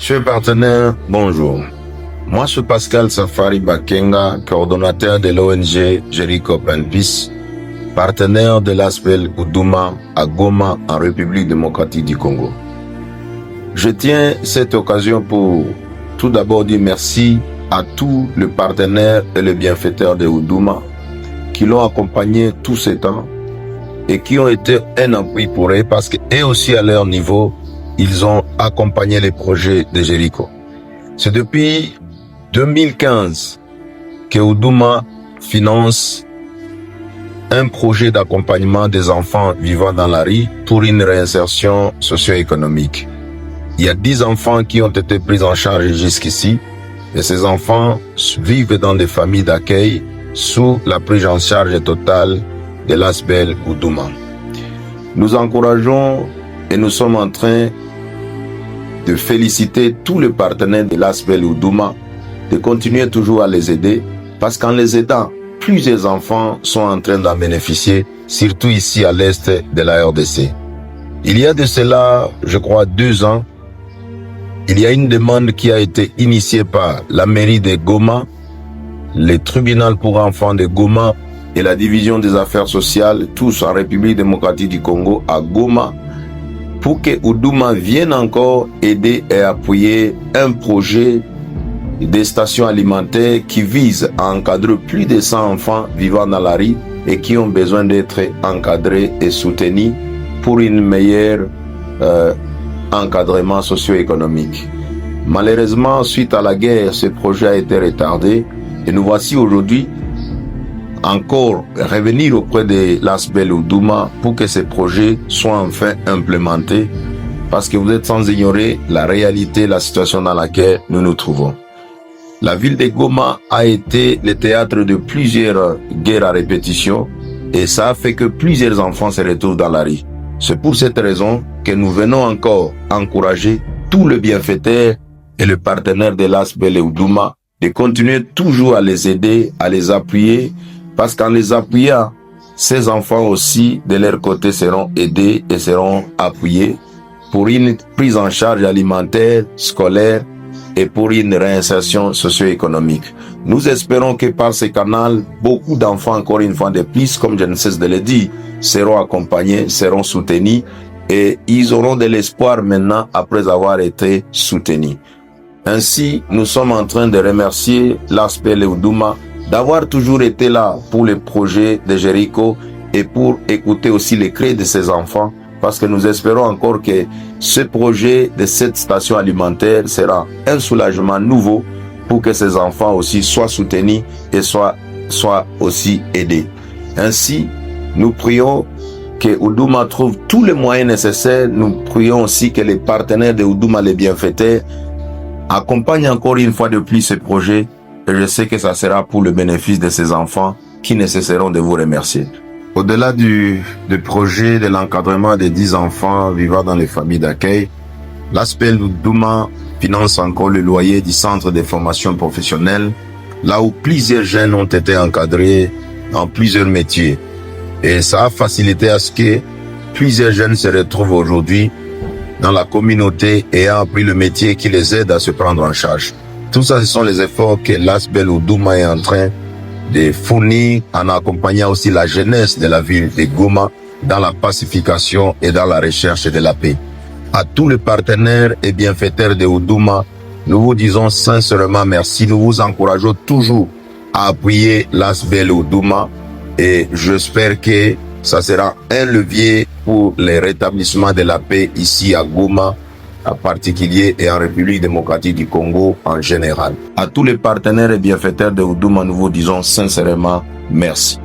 Chers partenaires, bonjour. Moi, je suis Pascal Safari Bakenga, coordonnateur de l'ONG Jericho Open Peace, partenaire de l'ASPEL Oudouma à Goma, en République démocratique du Congo. Je tiens cette occasion pour tout d'abord dire merci à tous les partenaires et les bienfaiteurs de Oudouma qui l'ont accompagné tout ce temps et qui ont été un appui pour eux parce qu'eux aussi à leur niveau, ils ont accompagné les projets de Jericho. C'est depuis 2015 que Oudouma finance un projet d'accompagnement des enfants vivant dans la rue pour une réinsertion socio-économique. Il y a 10 enfants qui ont été pris en charge jusqu'ici et ces enfants vivent dans des familles d'accueil sous la prise en charge totale de l'ASBEL Oudouma. Nous encourageons et nous sommes en train de féliciter tous les partenaires de l'ASBEL Oudouma, de continuer toujours à les aider, parce qu'en les aidant, plusieurs enfants sont en train d'en bénéficier, surtout ici à l'est de la RDC. Il y a de cela, je crois, 2 ans, il y a une demande qui a été initiée par la mairie de Goma, le tribunal pour enfants de Goma et la division des affaires sociales, tous en République démocratique du Congo, à Goma, pour que Oudouma vienne encore aider et appuyer un projet des stations alimentaires qui vise à encadrer plus de 100 enfants vivant dans la rue et qui ont besoin d'être encadrés et soutenus pour une meilleure encadrement socio-économique. Malheureusement, suite à la guerre, ce projet a été retardé et nous voici aujourd'hui encore revenir auprès de l'ASBEL Oudouma pour que ces projets soient enfin implémentés, parce que vous êtes sans ignorer la réalité, la situation dans laquelle nous nous trouvons. La ville de Goma a été le théâtre de plusieurs guerres à répétition et ça a fait que plusieurs enfants se retrouvent dans la rue. C'est pour cette raison que nous venons encore encourager tous les bienfaiteurs et les partenaires de l'ASBEL Oudouma de continuer toujours à les aider, à les appuyer, parce qu'en les appuyant, ces enfants aussi, de leur côté, seront aidés et seront appuyés pour une prise en charge alimentaire, scolaire et pour une réinsertion socio-économique. Nous espérons que par ce canal, beaucoup d'enfants, encore une fois de plus, comme je ne cesse de le dire, seront accompagnés, seront soutenus et ils auront de l'espoir maintenant après avoir été soutenus. Ainsi, nous sommes en train de remercier l'ASBEL Oudouma d'avoir toujours été là pour les projets de Jericho et pour écouter aussi les cris de ces enfants, parce que nous espérons encore que ce projet de cette station alimentaire sera un soulagement nouveau pour que ces enfants aussi soient soutenus et soient aussi aidés. Ainsi, nous prions que Oudouma trouve tous les moyens nécessaires. Nous prions aussi que les partenaires de Oudouma, les bienfaiteurs, accompagnent encore une fois de plus ce projet. Et je sais que ça sera pour le bénéfice de ces enfants qui ne cesseront de vous remercier. Au-delà du projet de l'encadrement des 10 enfants vivant dans les familles d'accueil, l'ASBEL Oudouma finance encore le loyer du centre de formation professionnelle, là où plusieurs jeunes ont été encadrés dans plusieurs métiers. Et ça a facilité à ce que plusieurs jeunes se retrouvent aujourd'hui dans la communauté ayant appris le métier qui les aide à se prendre en charge. Tout ça, ce sont les efforts que l'ASBEL Oudouma est en train de fournir en accompagnant aussi la jeunesse de la ville de Goma dans la pacification et dans la recherche de la paix. À tous les partenaires et bienfaiteurs de Oudouma, nous vous disons sincèrement merci. Nous vous encourageons toujours à appuyer l'ASBEL Oudouma et j'espère que ça sera un levier pour le rétablissement de la paix ici à Goma, en particulier et en République démocratique du Congo en général. À tous les partenaires et bienfaiteurs de Oudouma, nous vous disons sincèrement merci.